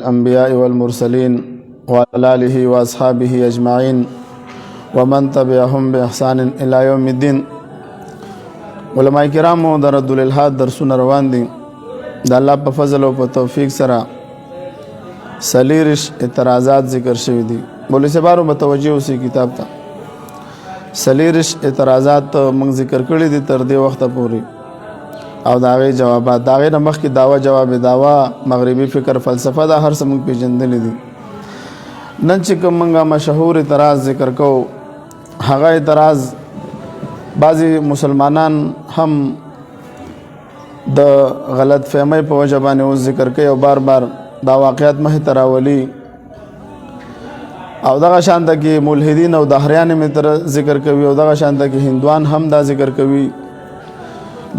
الأنبياء والمرسلين وعلى آله وأصحابه أجمعين ومن تبعهم بإحسان إلى يوم الدين. علماء کرامو در رد الالحاد درسونه روان دي. د الله په فضل او په توفیق سره سلیرش اعتراضات ذکر شوی دي. مولوی صاحبانو متوجه اوسئ کتاب ته. سلیرش اعتراضات موږ ذکر کړی دي تر دې وخته پورې او داغه جوابات داغه نمخ کی داوا جواب داوا مغربي فکر فلسفه دا هر څه موږ پیژندل دي. نن چې کوم موږ مشهور اعتراض ذکر کوو هغه اعتراض بعضی مسلمانان هم د غلط فهمۍ په وجه باندې اوس ذکر کوي او بار بار دا واقعیت مخې ته راولي او دغه شانته کې ملحدین او دهریان مې تر ذکر کوي او دغه شانته کې هندوان هم دا ذکر کوي.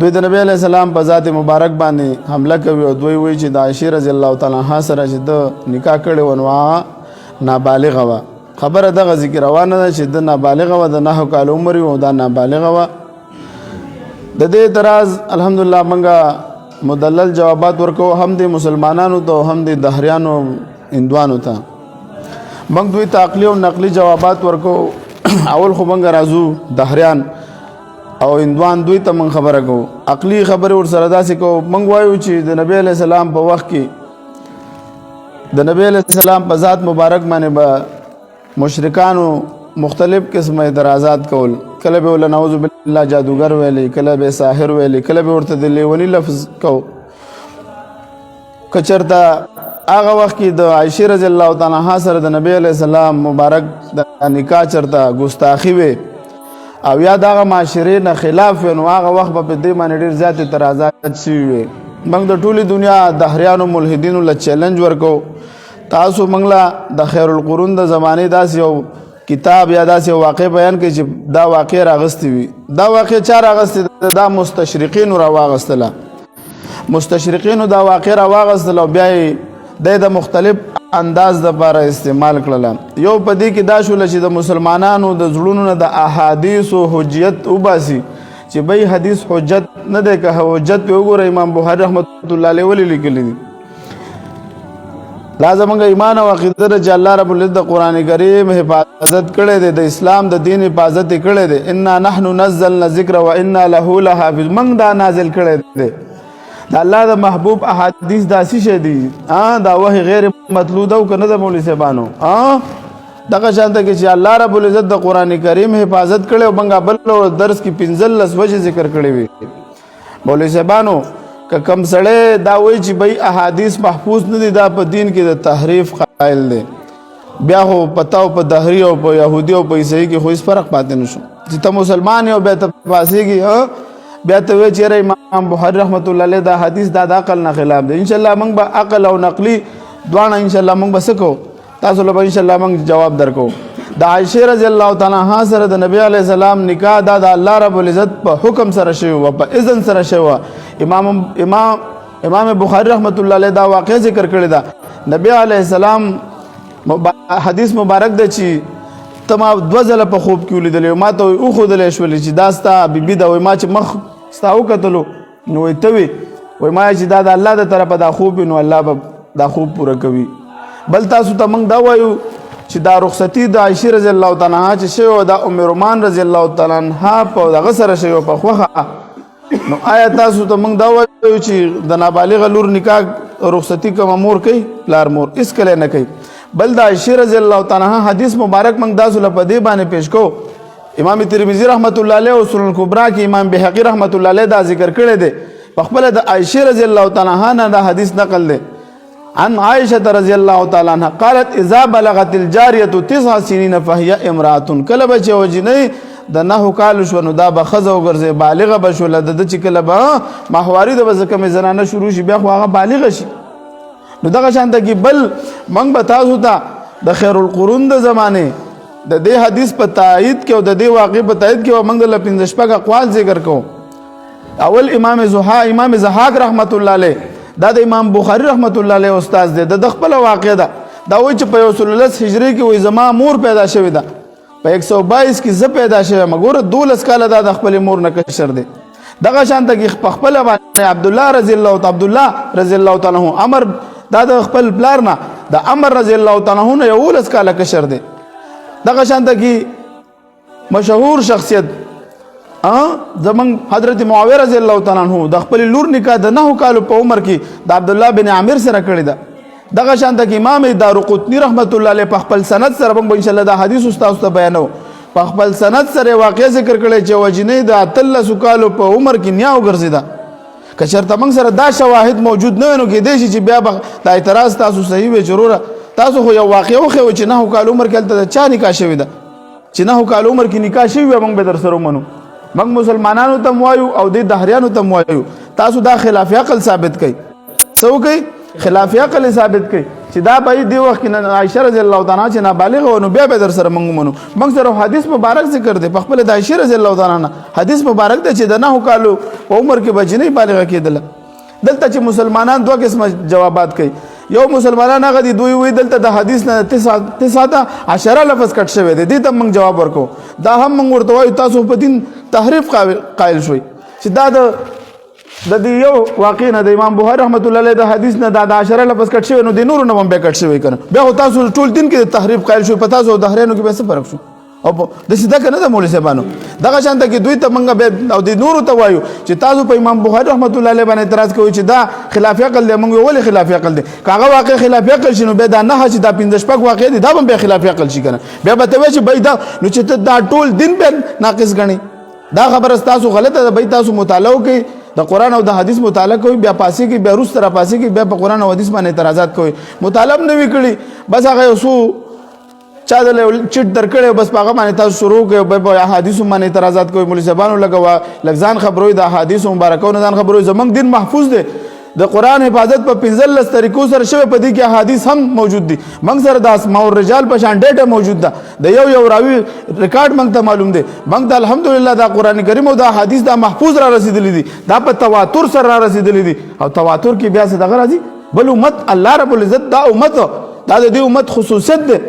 دوی د نبی علیہ السلام په ذات مبارک باندې حمله کوي او دوی وایي چې د عائشہ رضی الله تعالی عنها سره چې د نکاح کړي ونوا نابالغه وا. خبره دغه ذکر روانه ده چې د نابالغه و د 9 کال عمر او د نابالغه و. د دې اعتراض الحمدلله منګه مدلل جوابات ورکو هم د مسلمانانو ته هم د دهریانو هندوانو ته. موږ دوی تعقلی او نقلی جوابات ورکو. اول خو موږ راځو دهریان او هندوان دوی ته موږ خبره کو. عقلی خبره ور سره داسې کو موږ وایو چې د نبی علیہ السلام په وخت کې د نبی علیہ السلام په ذات مبارک باندې به مشرکانو مختلف قسم اعتراضات کول. کله به ول نعوذ بالله جادوګر ویلي، کله به ساحر ویلي، کله به ورته د لیونی لفظ کو. کچرتا هغه وخت کې د عائشہ رضی الله تعالی عنها سره د نبی علیہ السلام مبارک د نکاح چرتا ګستاخی وي او یا دغه معاشره نه خلاف نو هغه وخت په دې باندې ډیر زیات اعتراضات شوي وي. موږ د ټولي دنیا دهریانو ملحدینو له چیلنج ورکو تاسو منګلا د خیر القرون د زمانه داس یو کتاب یا داس یو واقع بیان کوي چې دا واقع راغستی وي. دا واقع چا راغستی؟ دا مستشرقین را واغستله. مستشرقین دا واقع را واغستله بیا د مختلف انداز د لپاره استعمال کړل. یو پدې کې دا شول چې د مسلمانانو د زړونو نه د احادیث او حجت وباسي چې به حدیث حجت نه ده که حجت په وګوره امام بخاری رحمت الله علیه ولی لیکلی دي. لازم موږ ایمان او عقیده چې الله رب العزت د قران کریم حفاظت کړي دي، د اسلام د دین حفاظت کړي دي. انا نحن نزلنا الذکر وانا له لحافظ. موږ دا نازل کړي دي د الله د محبوب احادیث داسې شه دي دا وحی غیر مطلوب او کنه د مولوی صاحبانو دغه شانته کې چې الله رب العزت د قران کریم حفاظت کړي او موږ بل درس کې 15 وجه ذکر کړي وي. مولوی صاحبانو کم سړی دا وایي چې بای احادیث محفوظ نه دي دا په دین کې د تحریف قائل دی. بیا خو پتاو په دهری او په يهودي او په عیسائی کې خو هیڅ فرق پاتې نشو چې ته مسلمان یو بیا ته فاسقي بیا ته وایي چې امام بخاری رحمت الله علیه دا حدیث دا د عقل نه خلاف دی. ان شاء الله موږ به عقل او نقلی دوانه ان شاء الله موږ به سکو تاسو له ان شاء الله موږ جواب درکو. د عائشہ رضی الله تعالی عنها سره د نبی علیہ السلام نکاح دا د الله رب العزت په حکم سره شوی او په اذن سره شوی. امام بخاری رحمت الله علیه دا واقع ذکر کړی دا. نبی علیہ السلام حدیث مبارک د چی تما دوزله په خوب کې ولیدل ما ته او خو دلې شولې چې داستا بیبي دا وای ما چې مخ ستاو کتلو نو ته وی ما چې دا د الله د طرفه دا خوب نو الله به دا خوب پوره کوي. بل تاسو ته موږ دا وایو چې دا رخصتی د عائشہ رضی الله تعالی عنها چې شی او د ام رومان رضی الله تعالی عنها په دغه سره شی په خوخه نو آیا تاسو ته موږ دا وایو چې د نابالغ لور نکاح رخصتی کوم مور کوي پلار مور اس کله نه کوي. بل د عائشہ رضی الله تعالی عنها حدیث مبارک موږ داسو په دې باندې پیش کو. امام ترمذی رحمت الله علیه او سنن کبرا کې امام بهقی رحمت الله علیه دا ذکر کړی دی. په خپل د عائشہ رضی الله تعالی عنها دا حدیث نقل دی عن عائشة رضی الله تعالی عنها قالت اذا بلغت الجاریه 9 سنین فهي امراه. کله به چې وجنی د 9 کال شو نو دا به خزه وګرځي بالغه بشول د چې کله به محواری د بزکه زنانه شروع شي بیا خو هغه بالغه شي. نو دغه شانته کې بل موږ به تاسو ته د خیر القرون د زمانه د دې حدیث په تایید کې او د دې واقع په تایید کې موږ د 15 اقوال ذکر کوو. اول امام زحاق رحمت الله علیه دا د امام بخاری رحمت الله علیه استاد دی. د خپل واقع ده دا وایي چې په 19 هجری کې وای زما مور پیدا شوې ده په 122 کې زه پیدا شوم مګور 12 کاله دا د خپل مور نه کشر دی. دغه شانته کې خپل باندې عبد الله رضی الله تعالی عنہ امر دا د خپل پلار نه د عمر رضی الله تعالی عنہ یو لس کاله کشر دی دغه شانته کې مشهور شخصیت زمون حضرت معاویه رضی الله تعالی عنہ د خپل لور نکاح د 9 کالو په عمر کې د عبد الله بن عامر سره کړی دا دغه شانته کې امام دارقطنی رحمت الله علیه په خپل سند سره به ان شاء الله دا حدیث استاد ته بیانو په خپل سند سره واقع ذکر کړی چې وجنې د 13 کالو په عمر کې نیاو ګرځیدا کچرته موږ سره دا شواهد موجود نه نو کې دیشي چې بیا د اعتراض تاسو صحیح وي ضروره تاسو خو یو واقع خو چې 9 کال عمر کې ته چا نکاح شوی دا چې 9 کال عمر کې نکاح شوی موږ به در سره ومنو موږ مسلمانانو ته وایو او د دهریانو ته وایو تاسو دا خلاف عقل ثابت کړئ څو کوي خلاف عقل ثابت کړئ چې دا به دی وخت کې عائشه رضی الله تعالی عنها چې نابالغ و نو بیا به در سره موږ منو موږ سره حدیث مبارک ذکر دی په خپل د عائشه رضی الله تعالی عنها حدیث مبارک دی چې د 9 کالو عمر کې بچنی بالغ کېدل دلته چې مسلمانان دوه قسمه جوابات کوي یو مسلمانان هغه دي دوی وی دلته د حدیث نه 19 لفظ کټ شوی دی دې ته موږ جواب ورکو دا هم موږ ورته وایو تاسو په دین تحریف قائل شوي چې دا د دې یو واقع نه د امام بخاری رحمت الله علیه د حدیث نه د 10 لفظ کټ شوی نو د نور نه هم به کټ شوی کنه بیا تاسو ټول دین کې تحریف قائل شوي پتا سو د هرینو کې به څه فرق شو او د سیده کنه د مولوی صاحبانو دغه شانته کې دوی ته منګه به او د نور ته وایو چې تاسو په امام بخاری رحمت الله علیه باندې اعتراض کوي چې دا خلاف عقل دی منګه ولې خلاف عقل دی کاغه واقع خلاف عقل شنو به دا نه چې دا 15 شپږ واقع دی دا به خلاف عقل شي کنه بیا به ته چې بيدا نو چې دا ټول دین به ناقص غني دا خبره تاسو غلطه ده به تاسو مطالعه کوي د قران او د حدیث مطالعه کوي بیا پاسي کې بیا روس تر پاسي کې بیا په قران او حدیث باندې اعتراضات کوي مطالعه نه وکړي بس هغه وسو چا د چټ درکړې بس هغه باندې تاسو شروع کوي په احادیث باندې اعتراضات کوي مولوی صاحبانو لګوا لغزان خبروي د احادیث مبارکو نه ځان خبروي زمنګ دین محفوظ دی د قران حفاظت په 15 طریقو سره شوی په دې کې احادیث هم موجود دي موږ سره د اسماء الرجال په شان ډیټا موجود ده د یو راوی ریکارډ موږ ته معلوم دی موږ ته الحمدلله دا قران کریم او دا حدیث دا محفوظ را رسیدلی دي دا په تواتر سره را رسیدلی دي او تواتر کې بیا څه دغه راځي بل امت الله رب العزت دا امت دا د دې امت خصوصیت ده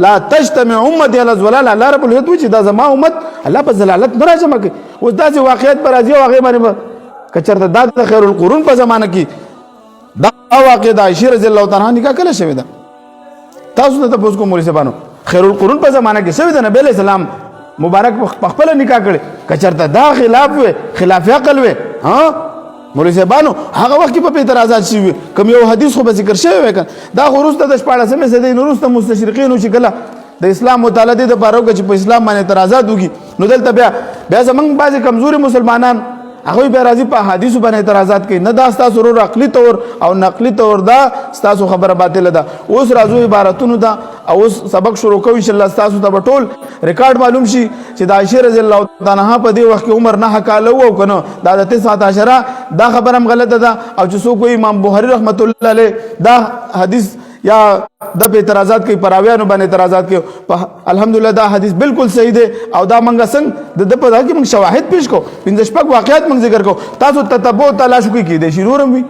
لا تجتمع امتي على الضلال الله رب العزت چې دا زما امت الله په ضلالت نه راځم کوي او دا چې واقعیت پر راځي او هغه باندې کچرته د خیر القرون په زمانه کې دا واقع د عائشه رضی الله تعالی عنها نکاح کله شوی دا تاسو ته تاسو کوم مولوی صاحبانو خیر القرون په زمانه کې شوی د نبی له سلام مبارک په خپل نکاح کړي کچرته دا خلاف وي خلاف عقل وي مولوی صاحبانو هغه وخت کې په اعتراضات شوی کوم یو حدیث خو به ذکر شوی وکړ دا خروسته د 14مې صدې نورسته مستشرقین چې کله د اسلام مطالعه د بارو کې په اسلام باندې اعتراضات وکړي نو دلته بیا زمنګ بعضی کمزوري مسلمانان هغه به راځي په حدیث باندې اعتراضات کوي نه دا تاسو ورو عقلي تور او نقلي تور دا تاسو خبره باطله ده اوس راځو عبارتونو دا او سبق شروع کوو ان شاء الله تاسو ته ټول ریکارډ معلوم شي چې د عائشه رضی الله تعالی عنها په دې وخت کې عمر 9 کال وو کنه دا د 19 دا خبره هم غلطه ده او چې څوک امام بخاری رحمت الله علیه دا حدیث یا د اعتراضات کوي پراویانو باندې اعتراضات کوي الحمدلله دا حدیث بالکل صحیح دی او دا منګه څنګه د په دغه کې موږ شواهد پیش کو 15 شپږ واقعیات موږ ذکر کو تاسو تتبع تلاش کوي کې دي شروع وي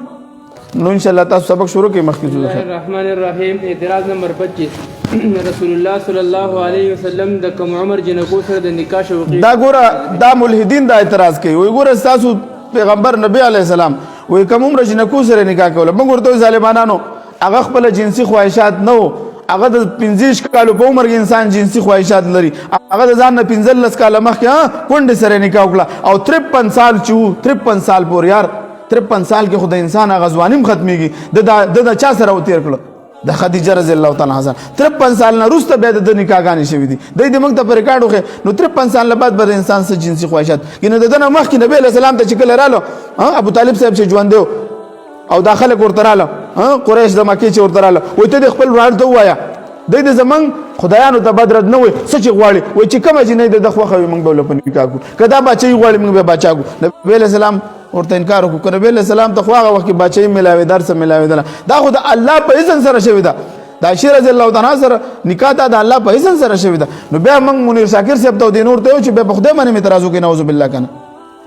نو ان شاء الله تاسو سبق شروع کوي مخکې بسم الله الرحمن الرحیم اعتراض نمبر 25 رسول الله صلی الله علیه وسلم د کوم عمر جنکو سره د نکاح شوقي دا ګوره دا ملحدین دا اعتراض کوي وي ګوره تاسو پیغمبر نبی علی السلام وي کوم عمر جنکو سره نکاح کول موږ ورته ظالمانانو هغه خپل جنسي خواهشات نو هغه د 15 کالو په عمر کې انسان جنسي خواهشات لري هغه د ځان نه 15 کال مخکې کونډه سره نکاح وکړه او 53 سال چې 53 سال پور یار 53 سال کې خدای انسان غزوانیم ختميږي د چا سره وتیر کړو د خدیجه رضی الله تعالی عنها 53 سال نه وروسته بیا د نکاحګانې شوې دي د موږ ته پر ریکارډ وخه نو 53 سال بعد به انسان سره جنسي خواهشات کینه دنه مخکې نبی له سلام ته چکل رالو ابو طالب صاحب چې ژوند دی او داخله ورته رااله قریش د مکه چې ورته رااله وای ته خپل وران ته وایا د زمنګ خدایانو ته بدرد نه وي سچ غواړي وای چې کوم جنې د خوخه موږ بوله په نکاح کو کدا بچي غواړي موږ به بچا کو نبی له سلام ورته انکار وکړ نبی له سلام ته خواغه وخت بچي ملاوي درس ملاوي دا خو د الله په اذن سره شوی دا د عائشه رضی الله تعالی سره نکاح د الله په اذن سره شوی دا نو بیا موږ منیر شاکر صاحب ته د نور ته چې به خدای باندې اعتراض وکړي نعوذ بالله کنه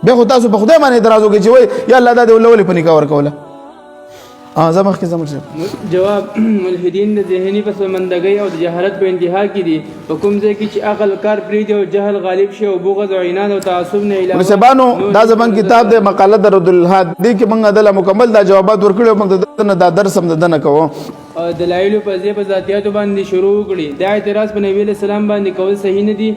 بیا خو تاسو په خدای باندې اعتراض وکړي چې وای یا الله دا د ولولې په نکاح ورکوله زمخ کې زمر جواب ملحدین د ذهني پسماندګۍ او د جهالت په انتها کې دي په کوم ځای کې چې عقل کار پریږدي او جهل غالب شي او بغض او عناد او تعصب نه علاوه مسبانو دا زمون کتاب د مقاله د رد الهاد دي کې موږ عدالت مکمل دا جوابات ورکړو موږ د درس هم د نه کوو دلایل په ځای په ذاتیاتو باندې شروع کړي. دا اعتراض په نبی علیہ السلام باندې کول صحیح نه دي،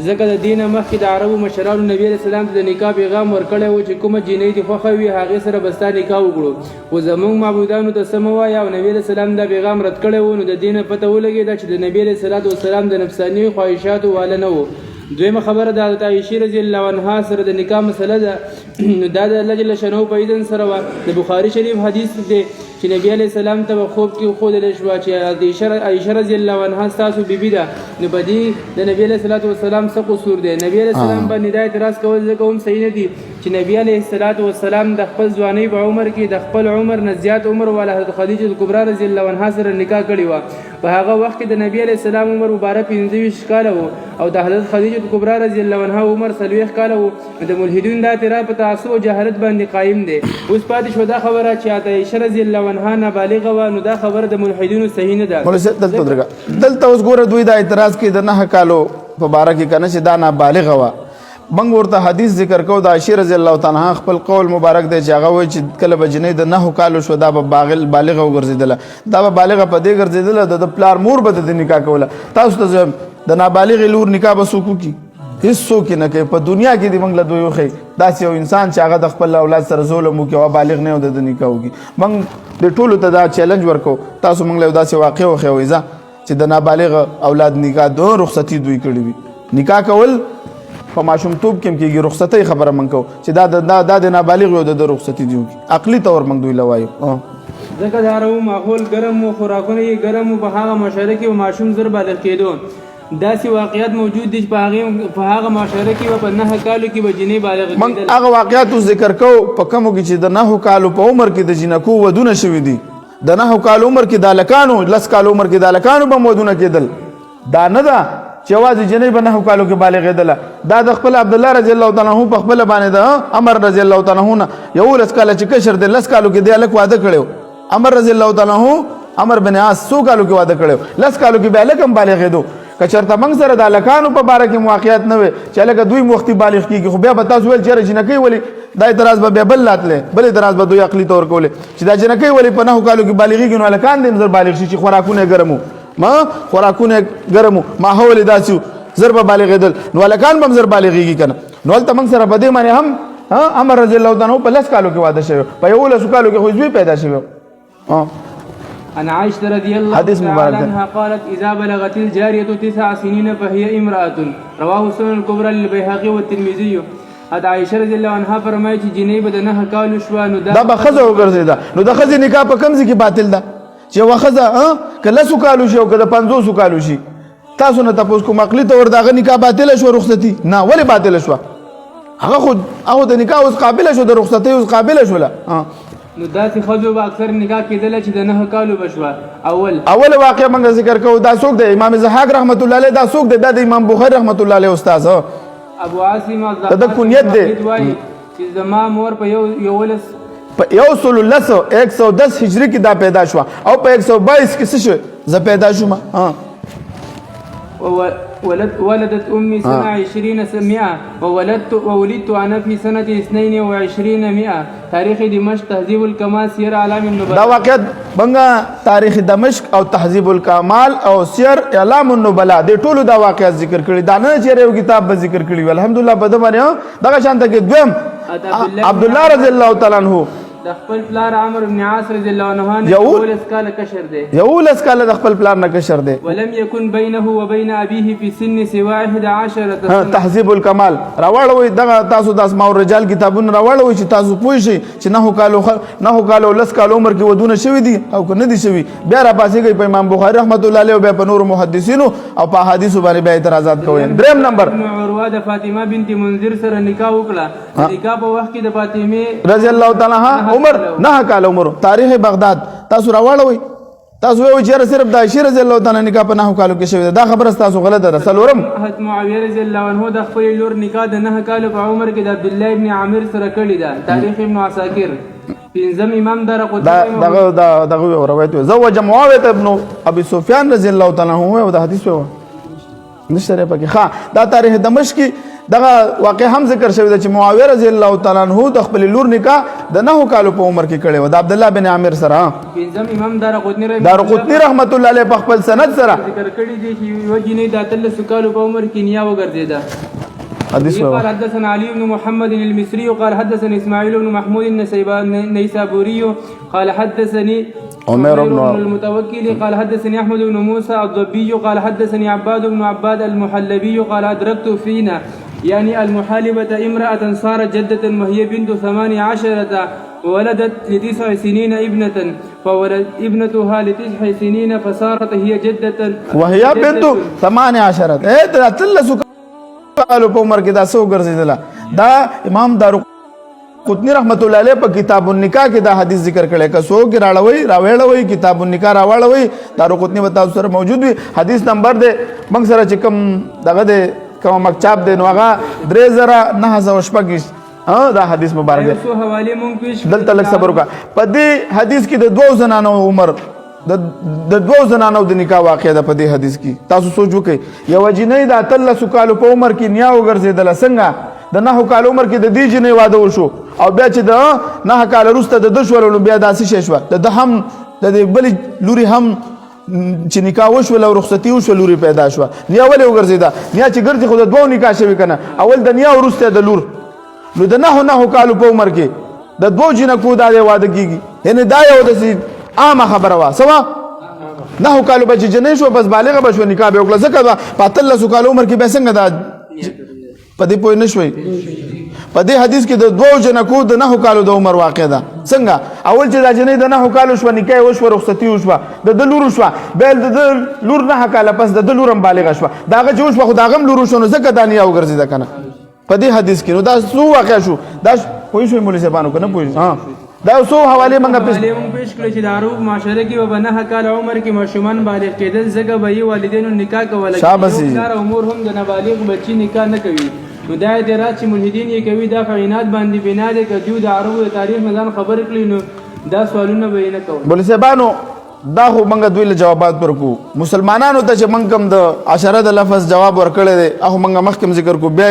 ځکه د دین مخکې د عربو مشرانو نبی علیہ السلام ته د نکاح پیغام ورکړی و چې کومه جینۍ دې خوښه وي هغې سره به ستا نکاح وکړو. خو زموږ معبودانو ته څه مه وایه او نبی علیہ السلام دا پیغام رد کړی و، نو د دې نه پته ولګېده چې د نبی علیہ السلام د نفساني خواهشاتو واله نه و. دویمه خبره د حضرت عایشې رضی الله عنها سره د نکاح مسله ده، دا د الله جل شانه په اذن سره وه. د بخاري شریف حدیث دی چې نبی علیہ السلام ته خوب کې ښودلی شوه چې عایشه رضی الله عنها ستاسو بیبي ده، نو په دې د نبی علیہ السلام څه قصور دی؟ نبی علیہ السلام باندې دا اعتراض کول ځکه هم صحیح نه دي چې نبی علیہ السلام د خپل ځوانۍ په عمر کې د خپل عمر نه زیات عمر والا حضرت خدیجه کبرا رضی الله عنها سره نکاح کړی وه. په هغه وخت کې د نبی علیہ السلام عمر مبارک 25 کاله و او د حضرت خدیجه کبرا رضی الله عنها عمر 40 کاله و. د ملحدین دا اعتراض په تعصب او جهالت باندې قایم دی. اوس پاتې شو دا خبره چې عایشه رضی الله عنها نابالغه وه، نو دا خبره د ملحدینو صحیح نه ده. دلته اوس ګوره دوی دا اعتراض کوي د 9 کالو په باره کې کنه چې دا نابالغه وه. موږ ورته حدیث ذکر کوو د عایشې رضی الله تعالی عنها خپل قول مبارک دی چې هغه وایي چې کله به جنۍ د 9 کالو شوه دا به بالغه وګرځېدله، دا به بالغه په دې ګرځېدله د پلار مور به د نکاح کوله. تاسو ته د نابالغې لور نکاح به څوک وکړي؟ هیڅوک یې نه کوي. په دنیا کې دې موږ له دوی وښیي داسې یو انسان چې هغه د خپل اولاد سره ظلم وکړي او بالغ نه و د نکاح وکړي. موږ د ټولو ته دا چیلنج ورکوو، تاسو موږ له یو داسې واقع وښیوئ چې د نابالغ اولاد نکاح د رخصتي دوی کړي وي. نکاح کول په ماشومتوب کې هم کېږي، رخصتۍ خبره موږ کوو چې دا د نابالغ یو د رخصتي دی وکړي، عقلي طور موږ دوی له وایو. ځکه د عربو ماحول ګرم و، خوراکونه یې ګرم و، په هغه معاشره کې ماشوم زر بالغ کېدو. داسې واقعیت موجود دي چې په هغه معاشره کې په 9 کالو کې به جنۍ بالغه کېدل. موږ هغه واقعیت ذکر کوو په کومو کې چې د 9 کالو په عمر کې د جنکو ودونه شوي دي. د 9 کالو عمر کې د هلکانو 10 کالو عمر کې د هلکانو به ودونه کېدل. دا نه ده چې یوازې جنۍ به 9 کالو کې بالغېدله. دا د خپل عبدالله رضی الله تعالی عنه په خپله باندې د عمر رضی الله تعالی عنه نه 11 کاله چې کشر دی 10 کالو کې دی هلک واده کړی. عمر رضی الله تعالی عنه عمر بن عاص 100 کالو کې واده کړی، 10 کالو کې به هلک هم بالغېدو. که چېرته موږ سره د هلکانو په باره کې واقعیت نه وي چې هلکه دوی وختي بالغ کېږي، خو بیا به تاسو ویل چېرې جنکۍ ولې دا اعتراض به بیا بل راتلی، بل اعتراض به دوی عقلي طور کولې چې دا جنکۍ ولې په 9 کالو کې بالغېږي، نو هلکان دې زر بالغ شي چې خوراکونه یې ګرم وو، خوراکونه یې ګرم وو، ماحول یې داسې وو زر به بالغېدل، نو هلکان به هم زر بالغېږي که نه. نو هلته موږ سره په دې باندې هم عمر رضی الله تعالی عنه په 10 کالو کې واده شوی، په 11 کالو کې خو زوی پیدا شوی. عن عائشة رضي الله تعالى عنها قالت إذا بلغت الجارية 9 سنين فهي امرأة. رواه سنن الكبرى للبيهقي والترمذي. د عائشة رضی الله عنها فرمایي چې جنۍ به د 9 کالو شوه نو دا به ښځه وګرځېده. نو د ښځې نکاح په کوم ځای کې باطل ده چې یوه ښځه که 10 کالو شي او که د 50 کالو شي؟ تاسو نه تپوس کوم عقلي طور د هغه نکاح باطله شوه رخصتي؟ نه. ولې باطله شوه؟ هغه د نکاح اوس قابله شو، د رخصتۍ اوس قابله شوله. نو داسې ښځو به اکثر نکاح کېدله چې د 9 کالو به شوه. اول واقع موږ ذکر کوو. دا څوک دی؟ امام ضحاک رحمت الله علیه. دا څوک دی؟ دا د امام بخاري رحمت الله علیه استاد ابو عاصم د کنیت دی چې زما مور په 110 هجري کې دا پیدا شوه او په 122 کې څه شوه زه پیدا شوم. ولدت أمي سنة 20 وولدت أنا في سنة 22 تاريخ دمشق تهذيب الكمال سير أعلام النبلاء. دا واقعیت بنګه تاریخ دمشق او تهذیب الکمال او سیر اعلام النبلاء د ټولو دا واقعیت ذکر کړي. دا نه چې یو کتاب به ذکر کړي. الحمدلله په دې باندې دغه شانته کې دویم عبد الله رضی الله تعالی عنہ د خپل پلار عمرو بن عاص رضی الله عنه نه 11 کاله کشر دی. 11 کاله د خپل پلار نه کشر دی. ولم يكن بينه وبين ابيه في سن سوى 11 سنه. تهذیب الکمال راوړوي دغه تاسو د اسماء الرجال کتابونه راوړوي چې تاسو پوه شئ چې 9 کالو 10 کال عمر کې ودونه شوي دي او که نه دي شوي. بیا را پاسېږئ په امام بخاري رحمت الله علیه او بیا په نورو محدثینو او په احادیثو باندې بیا اعتراضات کوئ. دریم نمبر عروه د فاطمه بنت منذر سره نکاح وکړه. نکاح په وخت کې د فاطمه رضی الله تعالی عنها عمر 9 کال عمر. تاریخ بغداد تاسو راوړوي. تاسو وایئ چې صرف د عائشې رضی الله تعالی نکاح په 9 کالو کې شوې ده. دا خبره تاسو غلطه ده. څلورم حضرت معاویه رضی الله عنه د خپل لور نکاح د 9 کالو په عمر کې د عبد الله ابن عامر سره کړی ده. تاریخ ابن عساکر پنځم امام دغه روایت زوج معاویه ابن ابي سفیان رضی الله تعالی عنه او د حدیث په نشته پکې. دا تاریخ دمشق کې دغه واقع هم ذکر شوی ده چې معاویه رضی الله تعالی عنه د خپل لور نکاح د 9 کالو په عمر کې کړې و د عبد الله بن عامر سره. پنځم امام دارقطني رحمت الله علیه په خپل سند سره ذکر کړی دی چې یو جنې د 13 کالو په عمر کې نیا وګرځیدا. حدیث قال حدثنا علي بن محمد المصري قال حدثني اسماعيل بن محمود النيسابوري قال حدثني عمر بن المتوكل قال حدثني احمد بن موسى الضبي قال حدثني عباد بن عباد المحلبي قال ادركت فينا يعني المحالبة امرأة صارت جدة وهي بنت 18 وولدت ل9 سنين ابنة فولد ابنتها ل9 سنين فصارت هي جدة وهي بنت 18 کالو په عمر کې دا سو ګرځیدله. دا امام دارقطني رحمت الله علیه په کتاب النکاح کې دا حدیث ذکر کړی که څوک راوړوي کتاب النکاح راوړوي دارقطني به تاسو سره موجود وي. حدیث نمبر دی موږ سره چې کوم دغه دی کوم مکتب دی نو هغه 3906 دا حدیث مبارک دی. دلته لږ صبر وکړه. په دې حدیث کې د 2 زنانو عمر د 2 زنانو د نکاح واقع ده. په دې حدیث کې تاسو سوچ وکړئ یو جنې د 13 کالو په عمر کې نیا وګرځیدله څنګه د 9 کال عمر کې د دې جنې واده وشو او بیا چې د 9 کال وروسته د دشول بیا داسې شي شو د هم د بل لوري هم چې نکاح وشول او رخصتي وشول لوري پیدا شو نیا ولې وګرځیدا نیا چې ګرځي خو د 2 نکاح شوی کنه اول د نیا وروسته د لور نو د 9 کال په عمر کې د 2 جنکو د واده کیږي یعنی دا یو د عامه خبره وا سوا 9 کالو بچ جنې شو بس بالغه بشو نکاح به وکړه ځکه په 13 کال عمر کې به څنګه دا پدې پوه نه شوي. په دې حدیث کې د 2 جنکو د 9 کالو د عمر واقع ده. څنګه اول چې دا جنې د 9 کالو شو نکاح وشو رخصتي وشو د لور شو بل د لور 9 کال پس د لورم بالغه شو داغه چې وشو خو داغم لور شو نو ځکه دانیا وګرځیدا کنه. په دې حدیث کې نو دا سو واقع شو دا پوه شوي مولوی صاحبانو کنه پوه ها دا سو حواله منګه پیش کړی چې د عرب معاشره کې په 9 کال عمر کې ماشومان بالغ کېدل ځکه به یې والدینو نکاح کول کېږي او امور هم د نابالغ بچی نکاح نه کوي. نو دا اعتراض چې ملحدین یې کوي دا فعینات باندې بنا ده چې د عربو د تاریخ نه ځان خبر کړي نو دا سوالونه به نه کوي. مولوی صاحبانو دا خو منګه دوی له جوابات ورکو مسلمانانو ته چې منګم د عشره د لفظ جواب ورکړی دی هغه منګه مخکم ذکر کو بیا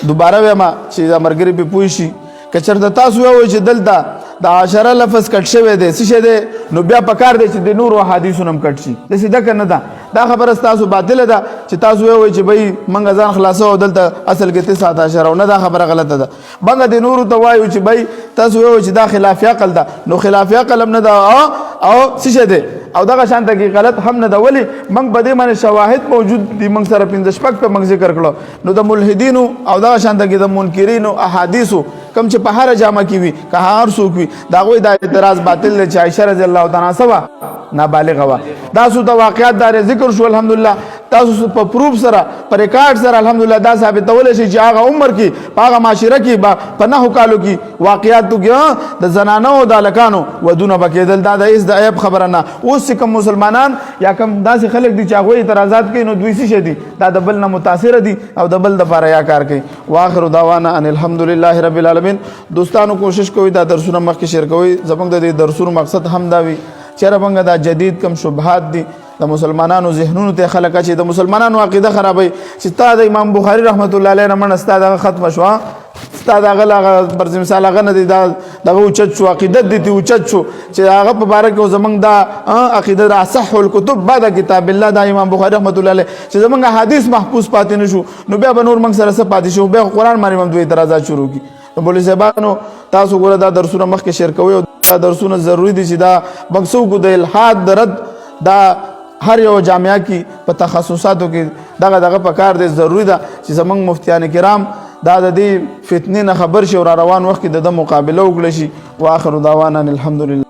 دوباره وایم چې دا مرګري به پوي شي که چېرته تاسو وایئ چې دلته د عشره لفظ کټ شوی دی څه شی دی نو بیا پکار دی چې د نورو احادیثو هم کټ شي داسې ده که نه ده دا خبره ستاسو باطله ده چې تاسو وایئ چې بهی موږ ځان خلاصو دلته اصل کې 19 نه دا خبره غلطه ده موږ د نورو ته وایو چې بهی تاسو وایئ چې دا خلاف عقل ده نو خلاف عقل هم نه ده او څه شی دی او دغه شانته کې غلط هم نه ده ولې موږ په دې باندې شواهد موجود دي موږ سره 15 شپږ په موږ ذکر کړو نو د ملحدینو او دغه شانته کې د منکرینو احادیثو کم چې په هر جامه کې وي که هر څوک وي د هغوی دا اعتراض باطل دی چې عایشه رضی الله تعالی سوا نابالغه وه دا څو د واقعات دار ذکر شو الحمدلله تاسو په پروف سره په ریکارډ سره الحمدلله دا ثابتولی شي چې هغه عمر کې په هغه معاشره کې په 9 کالو کې واقعاتو کې د زنانو او د هلکانو ودونه به کېدل دا د هېڅ د عیب خبره نه اوس چې کوم مسلمانان یا کوم داسې خلک دي چې هغوی اعتراضات کوي نو دوی څه شي دي دا د بل نه متاثره دي او د بل دپاره یا کار کوي واخر دعوانا ان الحمدلله رب العالمین دوستانو کوشش کوئ دا درسونه مخکې شیر کوئ زموږ د دې درسونو مقصد هم دا وي چېرې موږ دا جدید کم شبهات دي د مسلمانانو ذهنونو ته خلک چې د مسلمانانو عقیده خرابوي چې تا د امام بخاري رحمت الله علیه نه منډه ستا دغه ختمه شوه ستا دغه پر مثال هغه نه دی دغه اوچت شو عقیدت دي اوچت شو چې هغه په باره کې زموږ دا عقیده د اصح الکتب بعد کتاب الله دا امام بخاري رحمت الله علیه چې زموږ حدیث محفوظ پاتې نه شو نو بیا به نور موږ سره څه پاتې شو بیا قرآن باندې هم دوی اعتراضات شروع کړي مولوي صاحبانو تاسو ګوره دا درسونه مخکې شیر کوئ او دا درسونه ضروري دي چې دا مقصود د الحاد د رد دا هر یو جامعه کې په تخصصاتو کې دغه پکار دی ضروری ده چې زموږ مفتیان کرام دا د دې فتنې نه خبر شي او را روان وخت کې د مقابله وکړي شي واخر دعوانا الحمدلله